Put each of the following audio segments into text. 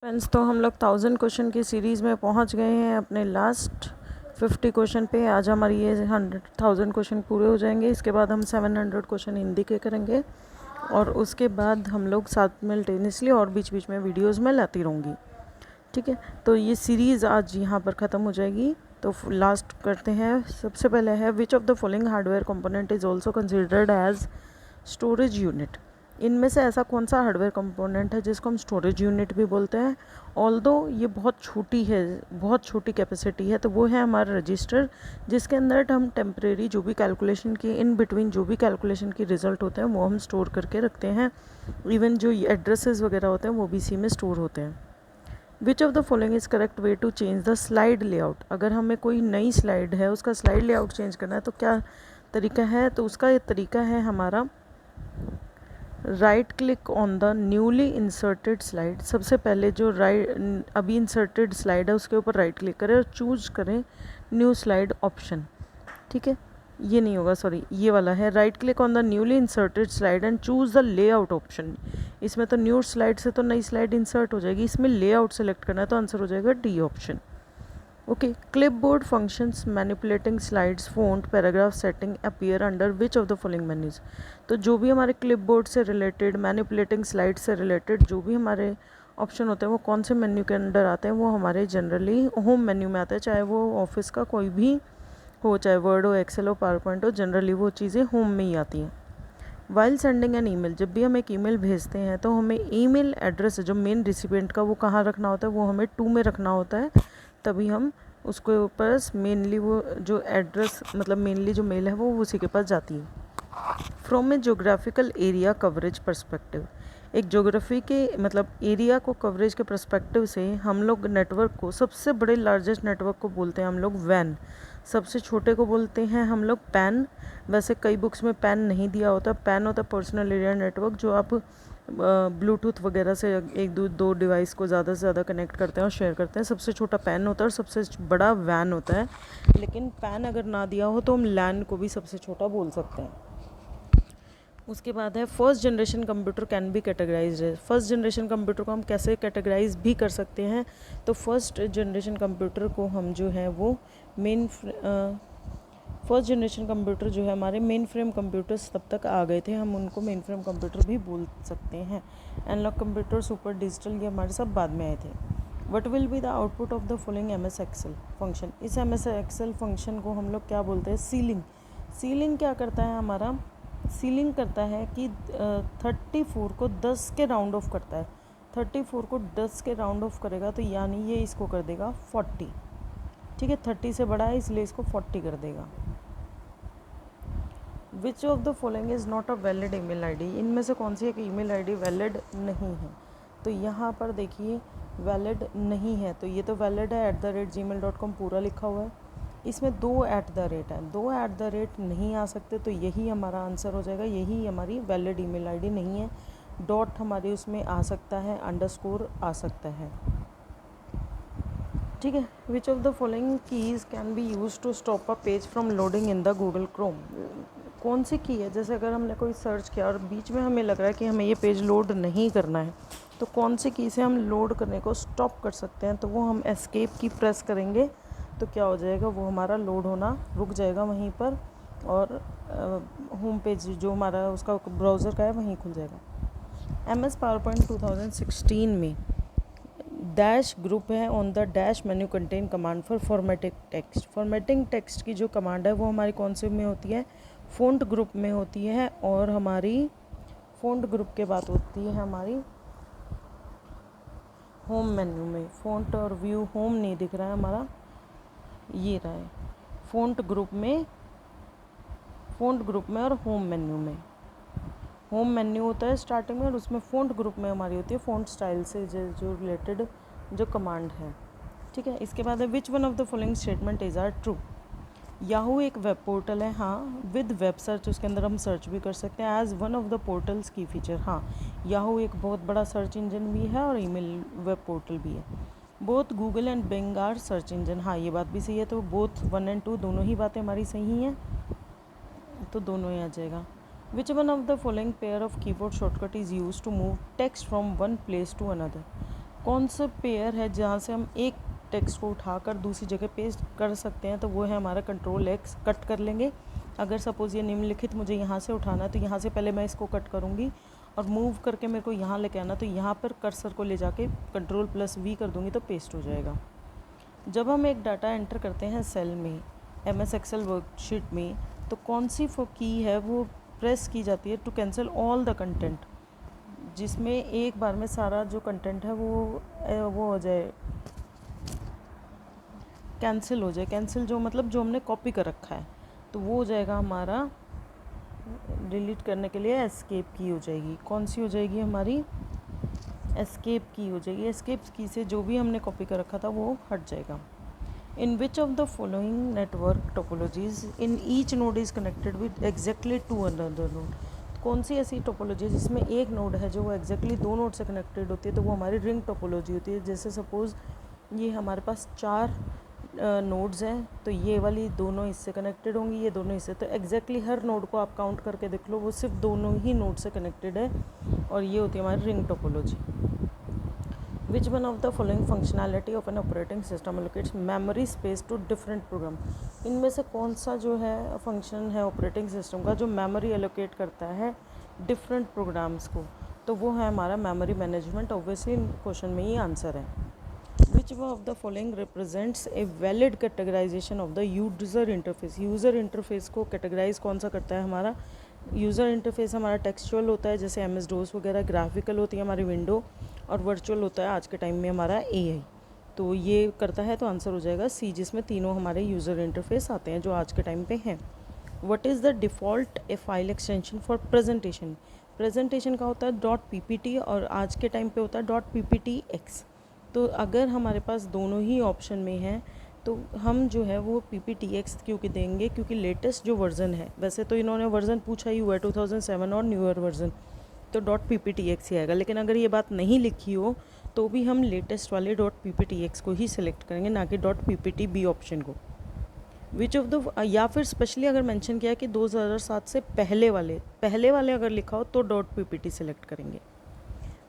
Friends, तो हम लोग 1000 क्वेश्चन की सीरीज़ में पहुंच गए हैं अपने लास्ट 50 क्वेश्चन पे। आज हमारी ये 1000 क्वेश्चन पूरे हो जाएंगे। इसके बाद हम 700 क्वेश्चन हिंदी के करेंगे और उसके बाद हम लोग साइमल्टेनियसली और बीच बीच में वीडियोस में लाती रहूँगी। ठीक है, तो ये सीरीज़ आज यहाँ पर ख़त्म हो जाएगी। तो लास्ट करते हैं। सबसे पहले है which of the following hardware component is also considered as storage unit. इनमें से ऐसा कौन सा हार्डवेयर कंपोनेंट है जिसको हम स्टोरेज यूनिट भी बोलते हैं। ऑल्दो ये बहुत छोटी है, बहुत छोटी कैपेसिटी है, तो वो है हमारा रजिस्टर, जिसके अंदर हम टेम्परेरी जो भी कैलकुलेशन की इन बिटवीन जो भी कैलकुलेशन की रिजल्ट होते हैं वो हम स्टोर करके रखते हैं। इवन जो एड्रेसेस वगैरह होते हैं वो भी इसी में स्टोर होते हैं। Which of the following is correct way to change the slide layout. अगर हमें कोई नई स्लाइड है उसका स्लाइड लेआउट चेंज करना है तो क्या तरीका है। तो उसका ये तरीका है हमारा right click on the newly inserted slide. सबसे पहले जो अभी इंसर्टेड स्लाइड है उसके ऊपर राइट क्लिक करें और चूज करें न्यू स्लाइड ऑप्शन। ठीक है, ये नहीं होगा, सॉरी, ये वाला है right click on the newly inserted slide and choose the layout option. इसमें तो न्यू स्लाइड से तो नई स्लाइड इंसर्ट हो जाएगी, इसमें लेआउट सेलेक्ट करना है तो आंसर हो जाएगा D option. Okay, clipboard functions manipulating slides font paragraph setting appear under which of the following menus. तो जो भी हमारे क्लिपबोर्ड से रिलेटेड, मैनिपुलेटिंग स्लाइड से रिलेटेड जो भी हमारे ऑप्शन होते हैं वो कौन से मेन्यू के अंडर आते हैं। वो हमारे जनरली होम मेन्यू में आते हैं, चाहे वो ऑफिस का कोई भी हो, चाहे वर्ड हो, एक्सेल हो, पावर पॉइंट हो, जनरली वो चीज़ें होम में ही आती हैं। वाइल सेंडिंग एन ईमेल, जब भी हम एक ईमेल भेजते हैं तो हमें ईमेल एड्रेस जो मेन रिसिपिएंट का वो कहाँ रखना होता है, वो हमें टू में रखना होता है, तभी हम उसके ऊपर मेनली वो जो एड्रेस मतलब मेनली जो मेल है वो उसी के पास जाती है। From A geographical area coverage perspective, एक जोग्राफी के मतलब एरिया को कवरेज के परस्पेक्टिव से हम लोग नेटवर्क को, सबसे बड़े लार्जेस्ट नेटवर्क को बोलते हैं हम लोग वैन, सबसे छोटे को बोलते हैं हम लोग पैन। वैसे कई बुक्स में पैन नहीं दिया होता, पैन होता है पर्सनल एरिया नेटवर्क, जो आप ब्लूटूथ वगैरह से एक दो डिवाइस को ज़्यादा से ज़्यादा कनेक्ट करते हैं और शेयर करते हैं। सबसे छोटा पैन होता है और सबसे बड़ा वैन होता है। लेकिन पैन अगर ना दिया हो तो हम लैन को भी सबसे छोटा बोल सकते हैं। उसके बाद है first generation computer can be categorised है। फर्स्ट जनरेशन कंप्यूटर को हम कैसे कैटेगराइज भी कर सकते हैं। तो फर्स्ट जनरेशन कंप्यूटर को हम जो है वो फर्स्ट जनरेशन कंप्यूटर जो है हमारे मेन फ्रेम कंप्यूटर्स तब तक आ गए थे, हम उनको मेन फ्रेम कंप्यूटर भी बोल सकते हैं। एनालॉग कंप्यूटर, सुपर डिजिटल, ये हमारे सब बाद में आए थे। What will be the output of the following MS Excel function. इस एमएस एक्सेल फंक्शन को हम लोग क्या बोलते हैं, सीलिंग। सीलिंग क्या करता है हमारा, सीलिंग करता है कि 34 को 10 के राउंड ऑफ करता है। 34 को 10 के राउंड ऑफ करेगा तो यानी ये इसको कर देगा 40। ठीक है, 30 से बड़ा है इसलिए इसको 40 कर देगा। विच of the following is not a valid email ID. इनमें से कौन सी एक ईमेल आईडी वैलिड नहीं है। तो यहाँ पर देखिए वैलिड नहीं है, तो ये तो वैलिड है @gmail.com पूरा लिखा हुआ है। इसमें 2 @ है, 2 @ नहीं आ सकते, तो यही हमारा आंसर हो जाएगा, यही हमारी वैलिड ईमेल आईडी नहीं है। डॉट हमारे उसमें आ सकता है, अंडरस्कोर आ सकता है। ठीक है, which of the following keys can be use to stop a page from loading in the Google Chrome. कौन सी की है, जैसे अगर हमने कोई सर्च किया और बीच में हमें लग रहा है कि हमें ये पेज लोड नहीं करना है, तो कौन सी की से हम लोड करने को स्टॉप कर सकते हैं। तो वो हम एस्केप की प्रेस करेंगे तो क्या हो जाएगा, वो हमारा लोड होना रुक जाएगा वहीं पर और होम पेज जो हमारा उसका ब्राउज़र का है वहीं खुल जाएगा। एमएस पावरपॉइंट 2016 में डैश ग्रुप है on the dash menu contain command for formatting text. Formatting text की जो कमांड है वो हमारी कौन से में होती है, फ़ॉन्ट ग्रुप में होती है। और हमारी फ़ॉन्ट ग्रुप के बाद होती है हमारी होम मेन्यू में। फ़ॉन्ट और व्यू होम नहीं दिख रहा है हमारा, ये रहा है फ़ॉन्ट ग्रुप में, फ़ॉन्ट ग्रुप में और होम मेन्यू में। होम मेन्यू होता है स्टार्टिंग में और उसमें फ़ॉन्ट ग्रुप में हमारी होती है फ़ॉन्ट स्टाइल से जो रिलेटेड जो कमांड है। ठीक है, इसके बाद है which one of the following statement is are true. Yahoo एक वेब पोर्टल है, हाँ, विद वेब सर्च, उसके अंदर हम सर्च भी कर सकते हैं as one of the portals की फीचर। हाँ, याहू एक बहुत बड़ा सर्च इंजन भी है और ईमेल वेब पोर्टल भी है। Both Google and Bing are search engine, हाँ ये बात भी सही है। तो बोथ 1 और 2 दोनों ही बातें हमारी सही हैं, तो दोनों ही आ जाएगा। Which one of the following pair of keyboard shortcut is use to move text from one place to another. कौन सा पेयर है जहाँ से हम एक टेक्स्ट को उठाकर दूसरी जगह पेस्ट कर सकते हैं, तो वो है हमारा कंट्रोल एक्स। कट कर लेंगे। अगर सपोज़ ये निम्नलिखित मुझे यहाँ से उठाना है तो यहाँ से पहले मैं इसको कट करूँगी और मूव करके मेरे को यहाँ लेके आना, तो यहाँ पर कर्सर को ले जाके कंट्रोल प्लस वी कर दूँगी तो पेस्ट हो जाएगा। जब हम एक डाटा एंटर करते हैं सेल में MS एक्सेल वर्कशीट में, तो कौन सी की है वो प्रेस की जाती है to cancel all the content, जिसमें एक बार में सारा जो कंटेंट है वो हो जाए, कैंसिल हो जाए। कैंसिल जो मतलब जो हमने कॉपी कर रखा है, तो वो हो जाएगा हमारा, डिलीट करने के लिए एस्केप की हो जाएगी। कौन सी हो जाएगी हमारी? एस्केप की हो जाएगी। एस्केप की से जो भी हमने कॉपी कर रखा था वो हट जाएगा। In which of the following network topologies in each node is connected with exactly two another node. कौन सी ऐसी टोपोलॉजी जिसमें एक नोड है जो वो एग्जैक्टली दो नोड से कनेक्टेड होती है, तो वो हमारी रिंग टोपोलॉजी होती है। जैसे सपोज़ ये हमारे पास 4 नोड्स हैं, तो ये वाली दोनों इससे कनेक्टेड होंगी, ये दोनों इससे, तो एग्जैक्टली हर नोड को आप काउंट करके देख लो, वो सिर्फ दोनों ही नोड से कनेक्टेड है, और ये होती है हमारी ring topology. Which one of the following functionality of an operating system allocates memory space to different program. इनमें से कौन सा जो है फंक्शन है ऑपरेटिंग सिस्टम का जो मेमोरी एलोकेट करता है डिफरेंट प्रोग्राम्स को, तो वो है हमारा मेमोरी मैनेजमेंट। ऑब्वियसली क्वेश्चन में ही आंसर है। Which of the following represents a valid categorization of the user interface? User interface को कैटेगराइज कौन सा करता है? हमारा यूज़र इंटरफेस हमारा टेक्सचुअल होता है, जैसे MS DOS वगैरह, ग्राफिकल होती है हमारी विंडो, और वर्चुअल होता है आज के टाइम में हमारा AI। तो ये करता है, तो आंसर हो जाएगा C, जिसमें तीनों हमारे यूज़र इंटरफेस आते हैं जो आज के टाइम पे हैं। What is the default a file extension for presentation? Presentation का होता है .ppt और आज के टाइम पे होता है .pptx। तो अगर हमारे पास दोनों ही ऑप्शन में है तो हम जो है वो PPTX क्योंकि देंगे, क्योंकि लेटेस्ट जो वर्ज़न है, वैसे तो इन्होंने वर्ज़न पूछा ही हुआ है 2007 और न्यूअर वर्ज़न, तो .pptx ही आएगा। लेकिन अगर ये बात नहीं लिखी हो तो भी हम लेटेस्ट वाले .pptx को ही सिलेक्ट करेंगे, ना कि .pptb ऑप्शन को। विच ऑफ द, या फिर स्पेशली अगर मेंशन किया कि 2007 से पहले वाले अगर लिखा हो तो .ppt सिलेक्ट करेंगे।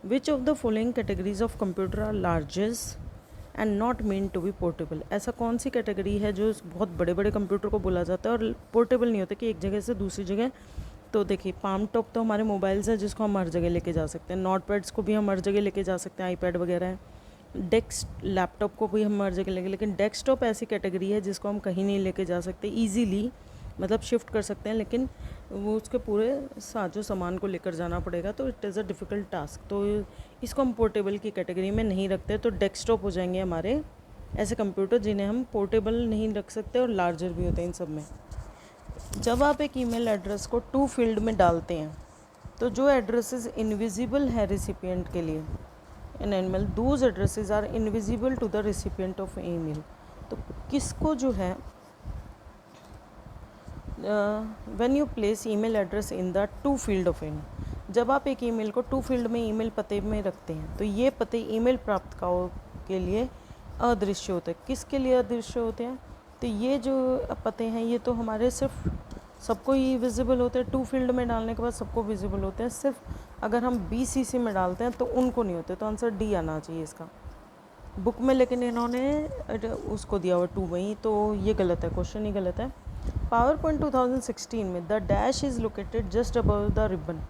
Which of the following categories of computer are largest and not mean to be portable. ऐसा कौन सी कैटेगरी है जो बहुत बड़े बड़े कंप्यूटर को बोला जाता है और पोर्टेबल नहीं होता कि एक जगह से दूसरी जगह। तो देखिए, पाम टॉप तो हमारे मोबाइल्स हैं जिसको हम हर जगह लेके जा सकते हैं, नोट पैड्स को भी हम हर जगह लेके जा सकते हैं, आईपैड वगैरह है, लैपटॉप को भी हम हर जगह लेके, लेकिन डेस्कटॉप ऐसी कैटेगरी है जिसको हम कहीं नहीं लेके जा सकते ईजीली, मतलब शिफ्ट कर सकते हैं, लेकिन वो उसके पूरे साजो सामान को लेकर जाना पड़ेगा, तो it is a difficult task. तो इसको हम पोर्टेबल की कैटेगरी में नहीं रखते, तो डेस्कटॉप हो जाएंगे हमारे ऐसे कंप्यूटर जिन्हें हम पोर्टेबल नहीं रख सकते और लार्जर भी होते हैं इन सब में। जब आप एक ईमेल एड्रेस को टू फील्ड में डालते हैं, तो जो एड्रेसेस इनविजिबल है रिसिपिएंट के लिए in animal, those addresses are invisible to the recipient of email. तो किसको जो है when you place email address in the to field of in, जब आप एक ईमेल को टू फील्ड में ईमेल पते में रखते हैं, तो ये पते ईमेल प्राप्तकर्ताओं के लिए अदृश्य होते हैं। किसके लिए अदृश्य होते हैं? तो ये जो पते हैं ये तो हमारे सिर्फ सबको ही विजिबल होते हैं, टू फील्ड में डालने के बाद सबको विजिबल होते हैं, सिर्फ अगर हम BCC में डालते हैं तो उनको नहीं होते। तो आंसर D आना चाहिए इसका बुक में, लेकिन इन्होंने उसको दिया हुआ 2 में ही, तो ये गलत है, क्वेश्चन ही गलत है। PowerPoint 2016 में the dash is located just above the ribbon,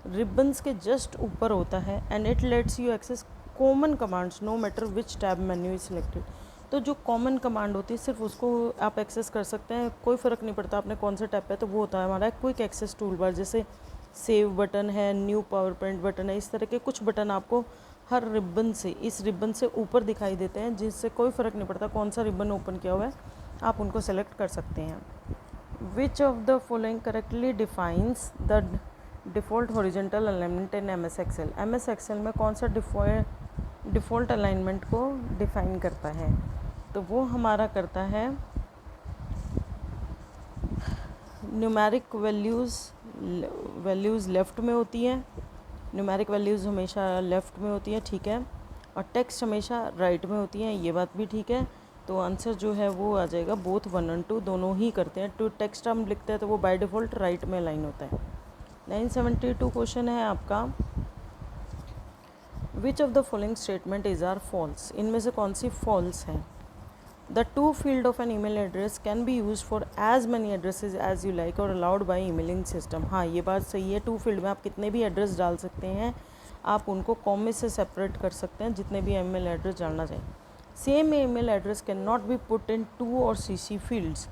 ribbons के जस्ट ऊपर होता है, and it lets you access common commands no matter which tab menu is selected. तो जो कॉमन कमांड होती है सिर्फ उसको आप एक्सेस कर सकते हैं, कोई फ़र्क नहीं पड़ता आपने कौन से टैब पे, तो वो होता है हमारा क्विक एक्सेस टूल बार, जैसे सेव बटन है, न्यू PowerPoint बटन है, इस तरह के कुछ बटन आपको हर रिबन से, इस रिबन से ऊपर दिखाई देते हैं, जिससे कोई फ़र्क नहीं पड़ता कौन सा रिबन ओपन किया हुआ है, आप उनको सेलेक्ट कर सकते हैं। Which of the following correctly defines the default horizontal alignment in MS Excel. MS Excel में कौन सा डिफ़ॉल्ट अलाइनमेंट को डिफ़ाइन करता है? तो वो हमारा करता है न्यूमेरिक वैल्यूज़ लेफ़्ट में होती हैं, न्यूमेरिक वैल्यूज़ हमेशा लेफ़्ट में होती है, ठीक है, और टेक्स्ट हमेशा राइट में होती हैं, ये बात भी ठीक है। तो आंसर जो है वो आ जाएगा बोथ 1 और 2 दोनों ही करते हैं। टू टेक्स्ट हम लिखते हैं तो वो बाय डिफ़ॉल्ट राइट में अलाइन होता है। 972 क्वेश्चन है आपका, which of the following statement is are false, इनमें से कौन सी फॉल्स है। The to field of an email address can be use for as many addresses as you like और अलाउड बाई ईमेलिंग सिस्टम। हाँ, ये बात सही है, टू फील्ड में आप कितने भी एड्रेस डाल सकते हैं, आप उनको कॉमे से सेपरेट कर सकते हैं जितने भी ईमेल एड्रेस डालना चाहिए। Same email address can not be put in to और CC fields,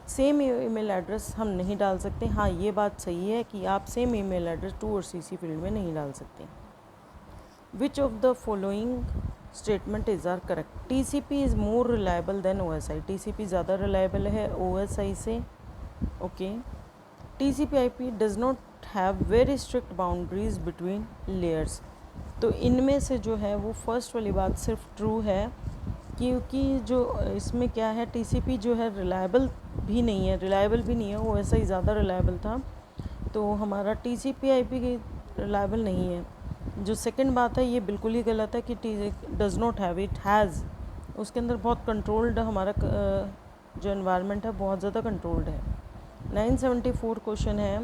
same email address हम नहीं डाल सकते। हाँ, ये बात सही है कि आप सेम ईमेल एड्रेस 2 और CC फील्ड में नहीं डाल सकते। Which of the following statement is are correct. TCP is more reliable than OSI, TCP ज़्यादा रिलायबल है OSI से। Okay, TCP/IP does not have very strict boundaries between layers. तो इनमें से जो है वो फर्स्ट वाली बात सिर्फ ट्रू है, क्योंकि जो इसमें क्या है, TCP जो है रिलायबल भी नहीं है, OSI ज़्यादा रिलायबल था, तो हमारा TCP/IP रिलायबल नहीं है। जो सेकंड बात है ये बिल्कुल ही गलत है कि does not have, it has. उसके अंदर बहुत कंट्रोल्ड हमारा जो एनवायरनमेंट है बहुत ज़्यादा कंट्रोल्ड है। 974 क्वेश्चन है,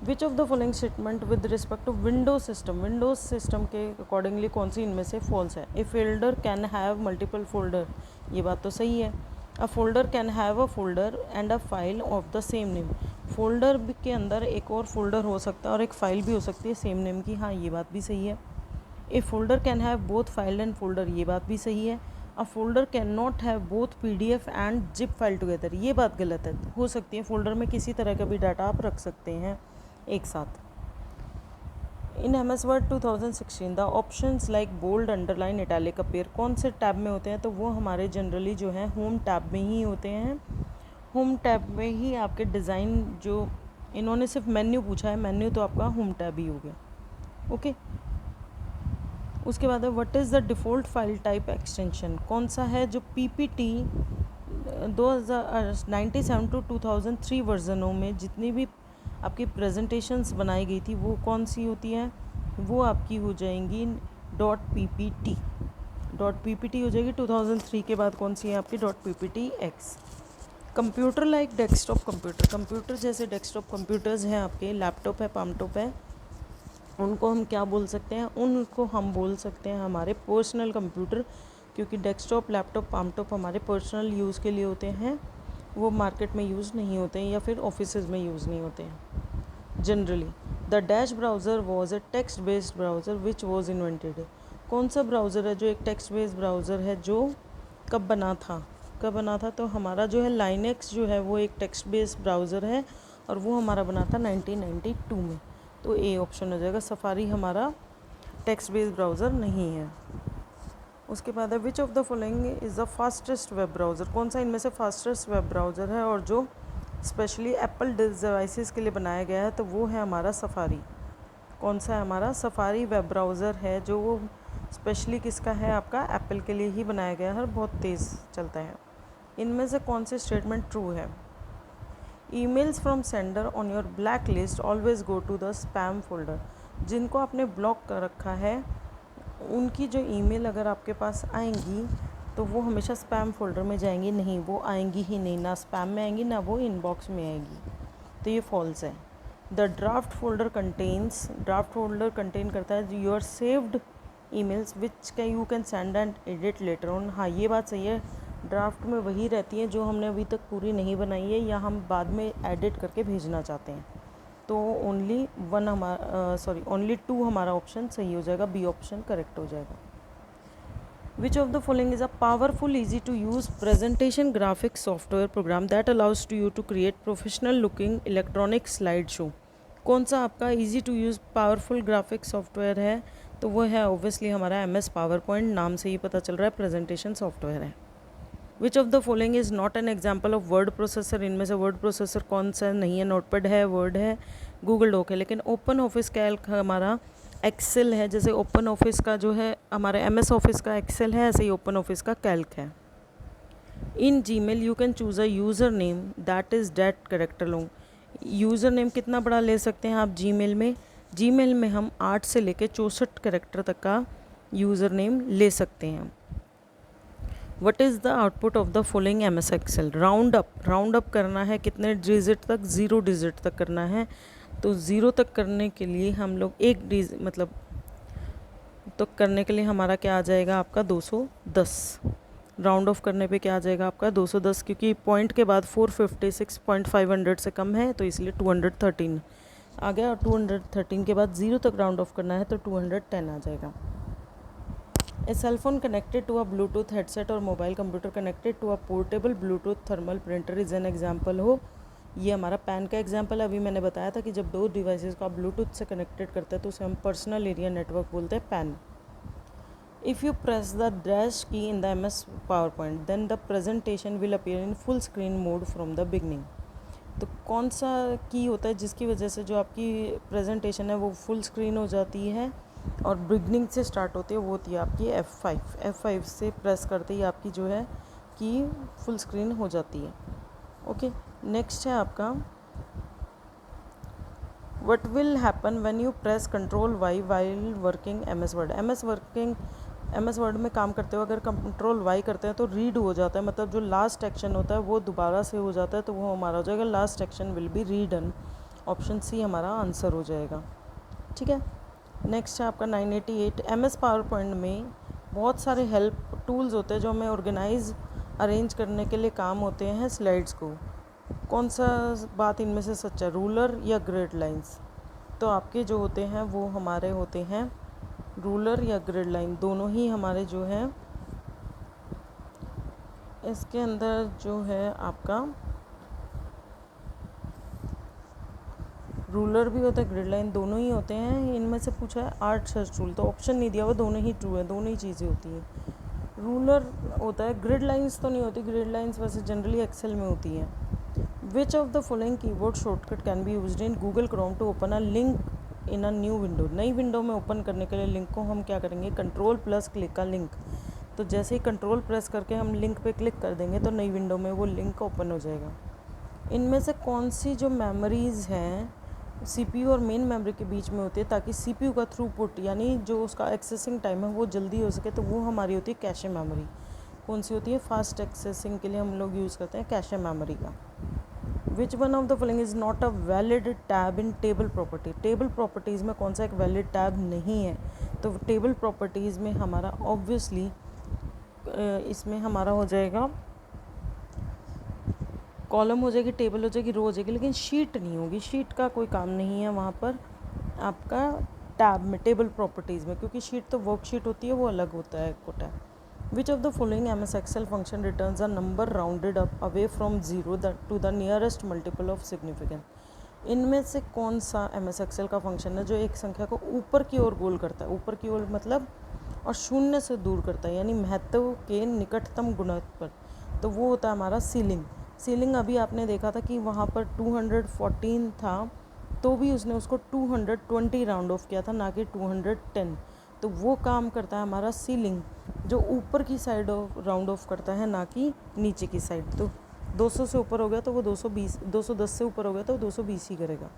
which of the following statement with respect to Windows system के अकॉर्डिंगली कौन सी इनमें से फॉल्स है। A folder can have multiple folder, ये बात तो सही है। A folder can have a folder and a file of the same name, folder के अंदर एक और फोल्डर हो सकता है और एक फ़ाइल भी हो सकती है सेम नेम की। हाँ, ये बात भी सही है। A folder can have both file and folder, ये बात भी सही है। A folder can not have both PDF and zip file together, ये बात गलत है। हो सकती है फोल्डर में किसी तरह का भी डाटा आप रख सकते हैं एक साथ। In MS Word 2016 the options like bold, underline, italic appear कौन से टैब में होते हैं, तो वो हमारे जनरली जो है होम टैब में ही होते हैं। होम टैब में ही आपके डिज़ाइन, जो इन्होंने सिर्फ मेन्यू पूछा है, मेन्यू तो आपका होम टैब ही हो गया। ओके, उसके बाद है what is the default file type extension, कौन सा है जो PPT 1997 to 2003 वर्जनों में जितनी भी आपकी प्रेजेंटेशंस बनाई गई थी वो कौन सी होती है, वो आपकी हो जाएंगी .ppt हो जाएगी। 2003 के बाद कौन सी है आपकी .pptx। Computer like desktop computer जैसे डेस्कटॉप कंप्यूटर्स हैं आपके, लैपटॉप है, पामटॉप है, उनको हम क्या बोल सकते हैं, उनको हम बोल सकते हैं हमारे पर्सनल कंप्यूटर, क्योंकि डेस्कटॉप, लैपटॉप, पामटॉप हमारे पर्सनल यूज़ के लिए होते हैं, वो मार्केट में यूज़ नहीं होते हैं या फिर ऑफिसेज़ में यूज़ नहीं होते हैं generally. The dash browser was a text based browser which was invented, कौन सा ब्राउज़र है जो एक टेक्स्ट बेस्ड ब्राउज़र है, जो कब बना था, तो हमारा जो है लाइनेक्स जो है वो एक टेक्स्ट बेस्ड ब्राउज़र है और वो हमारा बना था 1992 में, तो ए ऑप्शन हो जाएगा। सफारी हमारा टेक्स्ट बेस्ड ब्राउज़र नहीं है। उसके बाद है which of the following is the fastest web browser, कौन सा इनमें से फास्टेस्ट वेब ब्राउज़र है और जो स्पेशली एप्पल डिवाइसेस के लिए बनाया गया है, तो वो है हमारा सफारी। कौन सा है हमारा सफारी वेब ब्राउज़र है, जो वो स्पेशली किसका है, आपका एप्पल के लिए ही बनाया गया है और बहुत तेज़ चलता है। इनमें से कौन सी स्टेटमेंट ट्रू है। Emails from sender on your black list always go to the spam folder, जिनको आपने ब्लॉक कर रखा है उनकी जो ईमेल अगर आपके पास आएंगी तो वो हमेशा स्पैम फोल्डर में जाएंगी, नहीं वो आएंगी ही नहीं, ना स्पैम में आएंगी ना वो इनबॉक्स में आएगी, तो ये फॉल्स है। द ड्राफ्ट फोल्डर कंटेन करता है your saved emails which you can send and edit later on. हाँ, ये बात सही है, ड्राफ्ट में वही रहती है जो हमने अभी तक पूरी नहीं बनाई है या हम बाद में एडिट करके भेजना चाहते हैं, तो ओनली 2 हमारा ऑप्शन सही हो जाएगा, बी ऑप्शन करेक्ट हो जाएगा। Which of the following is a powerful easy to use presentation graphics software program that allows to you to create professional looking electronic slide show, कौन सा आपका easy to use powerful graphics software है, तो वो है obviously हमारा MS power point, नाम से ही पता चल रहा है प्रेजेंटेशन सॉफ्टवेयर है। Which of the following is not an example of word processor, इनमें से वर्ड प्रोसेसर कौन सा नहीं है, नोटपैड है, वर्ड है, गूगल डॉक है, लेकिन ओपन ऑफिस कैल्क हमारा एक्सेल है, जैसे ओपन ऑफिस का जो है हमारे MS ऑफिस का एक्सेल है, ऐसे ही ओपन ऑफिस का कैल्क है। In Gmail you can choose a user name that is date character long, user name कितना बड़ा ले सकते हैं आप Gmail में हम 8 से लेके 64 करेक्टर तक का यूज़र नेम ले सकते हैं। What is the output of the following MS Excel, round up करना है कितने डिजिट तक, 0 डिजिट तक करना है, तो 0 तक करने के लिए हम लोग तो करने के लिए हमारा क्या आ जाएगा आपका 210, राउंड ऑफ करने पे क्या आ जाएगा आपका 210, क्योंकि पॉइंट के बाद 456.500 से कम है तो इसलिए 213 आ गया, और 213 के बाद 0 तक राउंड ऑफ करना है तो 210 आ जाएगा। A cell phone connected to a Bluetooth headset और mobile computer connected to a portable Bluetooth thermal printer is an example हो। ये हमारा पैन का एग्जाम्पल है। अभी मैंने बताया था कि जब दो डिवाइसेस को आप ब्लूटूथ से कनेक्टेड करते हैं तो उसे हम पर्सनल एरिया नेटवर्क बोलते हैं, PAN. If you press the dash key in the MS PowerPoint then the presentation will appear in full screen mode from the beginning. तो कौन सा की होता है जिसकी वजह से जो आपकी प्रेजेंटेशन है वो फुल स्क्रीन हो जाती है और बिगनिंग से स्टार्ट होती है, वो होती है आपकी F5 से प्रेस करते ही आपकी जो है कि फुल स्क्रीन हो जाती है। ओके, नेक्स्ट है आपका what will happen when you press Ctrl Y while working MS word. MS word में काम करते हुए अगर Ctrl Y करते हैं तो रीड हो जाता है, मतलब जो लास्ट एक्शन होता है वो दोबारा से हो जाता है, तो वो हमारा हो जाएगा last action will be redone. Option C हमारा आंसर हो जाएगा। ठीक है, नेक्स्ट है आपका 988। MS PowerPoint में बहुत सारे हेल्प टूल्स होते हैं जो हमें ऑर्गेनाइज अरेंज करने के लिए काम होते हैं स्लाइड्स को। कौन सा बात इनमें से सच है, रूलर या ग्रिड लाइंस? तो आपके जो होते हैं वो हमारे होते हैं रूलर या ग्रिड लाइन, दोनों ही हमारे जो है इसके अंदर जो है आपका रूलर भी होता है, ग्रिड लाइन दोनों ही होते हैं। इनमें से पूछा है आर्ट सर्च टूल, तो ऑप्शन नहीं दिया हुआ, दोनों ही ट्रू है, दोनों ही चीज़ें होती हैं। रूलर होता है, ग्रिड लाइंस तो नहीं होती, ग्रिड लाइंस वैसे जनरली एक्सेल में होती हैं। Which of the following keyboard shortcut can be used in Google Chrome to open a link in a new window. नई विंडो में ओपन करने के लिए लिंक को हम क्या करेंगे, Ctrl+ क्लिक का लिंक। तो जैसे ही कंट्रोल प्रेस करके हम लिंक पे क्लिक कर देंगे तो नई विंडो में वो लिंक ओपन हो जाएगा। इनमें से कौन सी जो मेमोरीज़ हैं CPU और मेन मेमोरी के बीच में होती है ताकि CPU का थ्रूपुट यानी जो उसका एक्सेसिंग टाइम है वो जल्दी हो सके, तो वो हमारी होती है कैशे मेमोरी। कौन सी होती है, फास्ट एक्सेसिंग के लिए हम लोग यूज़ करते हैं कैशे मेमोरी का। विच one of the following is not a valid tab in table property. Table properties में कौन सा एक वैलिड टैब नहीं है, तो टेबल प्रॉपर्टीज़ में हमारा ऑब्वियसली इसमें हमारा हो जाएगा कॉलम हो जाएगी, टेबल हो जाएगी, रो हो जाएगी, लेकिन शीट नहीं होगी। शीट का कोई काम नहीं है वहाँ पर आपका टैब में, टेबल प्रॉपर्टीज़ में, क्योंकि शीट तो वर्कशीट होती है, वो अलग होता है को tab. Which of the following MS Excel function returns a number rounded up away from 0 to the nearest multiple of significant. इनमें से कौन सा MS Excel का फंक्शन है जो एक संख्या को ऊपर की ओर गोल करता है, ऊपर की ओर मतलब और शून्य से दूर करता है, यानी महत्व के निकटतम गुणक पर, तो वो होता है हमारा सीलिंग। सीलिंग अभी आपने देखा था कि वहाँ पर 214 था तो भी उसने उसको 220 राउंड ऑफ किया था, ना कि 210। तो वो काम करता है हमारा सीलिंग, जो ऊपर की साइड राउंड ऑफ करता है, ना कि नीचे की साइड। तो 200 से ऊपर हो गया तो वो 210 से ऊपर हो गया तो 220 ही करेगा।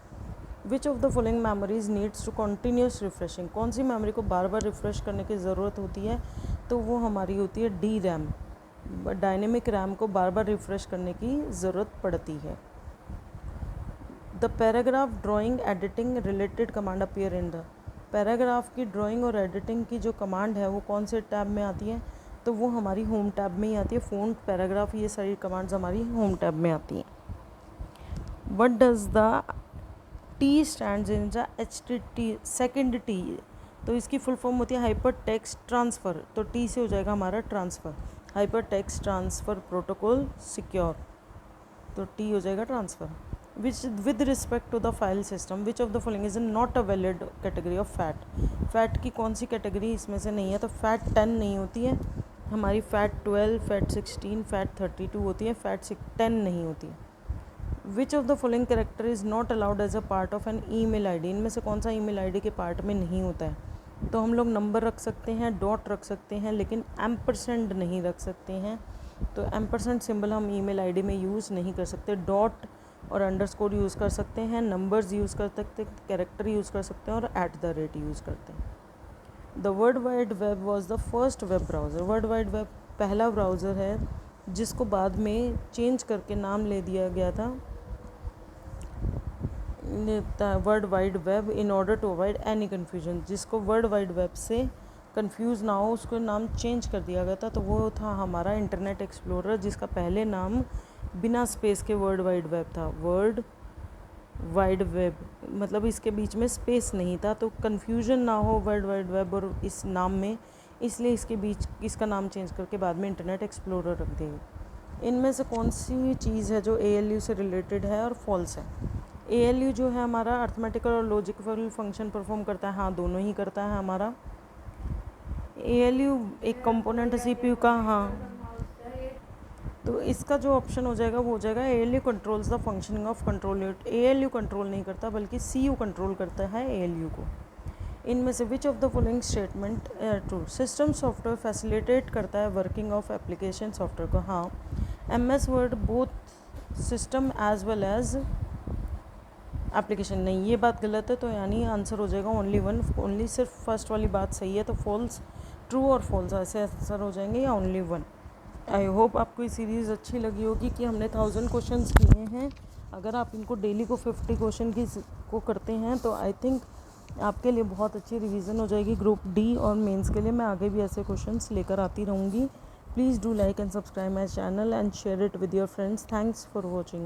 Which of the following memories needs to continuous refreshing. कौन सी मेमोरी को बार बार रिफ्रेश करने की ज़रूरत होती है, तो वो हमारी होती है DRAM। डायनेमिक रैम को बार बार रिफ्रेश करने की ज़रूरत पड़ती है। The paragraph drawing editing related command appear in the. Paragraph की ड्राइंग और एडिटिंग की जो कमांड है वो कौन से टैब में आती है, तो वो हमारी होम टैब में ही आती है। फ़ॉन्ट, पैराग्राफ, ये सारी कमांड्स हमारी होम टैब में आती हैं। What does the T stands in the HTT second T, तो इसकी फुल फॉर्म होती है हाइपर टेक्स्ट ट्रांसफ़र, तो T से हो जाएगा हमारा transfer, hyper text transfer protocol secure, तो T हो जाएगा transfer. Which with respect to the file system which of the following is not a valid category of FAT. FAT की कौन सी कैटेगरी इसमें से नहीं है, तो फैट 10 नहीं होती है हमारी, फैट 12, फैट 16, फैट 32 होती है, फैट 10 नहीं होती है। Which of the following character is not allowed as a part of an email ID. इनमें से कौन सा ईमेल आईडी के पार्ट में नहीं होता है, तो हम लोग नंबर रख सकते हैं, डॉट रख सकते हैं, लेकिन एम्परसेंड नहीं रख सकते हैं। तो एम्परसेंड सिंबल हम ईमेल आईडी में यूज़ नहीं कर सकते। डॉट और अंडरस्कोर यूज़ कर सकते हैं, नंबर्स यूज़ कर सकते हैं, कैरेक्टर यूज़ कर सकते हैं और @ यूज़ करते हैं। The world wide web was the first web browser. World wide web पहला ब्राउज़र है जिसको बाद में चेंज करके नाम ले दिया गया था world wide web in order to avoid any confusion, जिसको वर्ल्ड वाइड वेब से कंफ्यूज ना हो उसको नाम चेंज कर दिया गया था, तो वो था हमारा इंटरनेट एक्सप्लोरर, जिसका पहले नाम बिना स्पेस के वर्ल्ड वाइड वेब था। वर्ल्ड वाइड वेब मतलब इसके बीच में स्पेस नहीं था, तो कन्फ्यूजन ना हो वर्ल्ड वाइड वेब और इस नाम में, इसलिए इसके बीच इसका नाम चेंज करके बाद में इंटरनेट एक्सप्लोरर रख देंगे। इनमें से कौन सी चीज़ है जो ALU से रिलेटेड है और फॉल्स है? ALU जो है हमारा अर्थमेटिकल और लॉजिकल फंक्शन परफॉर्म करता है। हाँ, दोनों ही करता है हमारा। ALU एक कंपोनेंट है CPU का। हाँ, तो इसका जो ऑप्शन हो जाएगा वो हो जाएगा ALU controls the functioning of control unit. ALU control नहीं करता बल्कि CPU कंट्रोल करता है ALU को। इनमें से which of the following statement true? System software facilitate करता है वर्किंग ऑफ एप्लीकेशन सॉफ्टवेयर को। हाँ, MS word both system as well as application. नहीं, ये बात गलत है, तो यानी आंसर हो जाएगा ओनली वन। ओनली सिर्फ फर्स्ट वाली बात सही है, तो फॉल्स, ट्रू और फॉल्स ऐसे आंसर हो जाएंगे, या ओनली वन। आई होप आपको ये सीरीज़ अच्छी लगी होगी कि हमने 1000 क्वेश्चंस किए हैं। अगर आप इनको डेली को 50 क्वेश्चन को करते हैं तो आई थिंक आपके लिए बहुत अच्छी रिवीजन हो जाएगी ग्रुप D और मेंस के लिए। मैं आगे भी ऐसे क्वेश्चंस लेकर आती रहूँगी। Please do like and subscribe my channel and share it with your friends. Thanks for watching.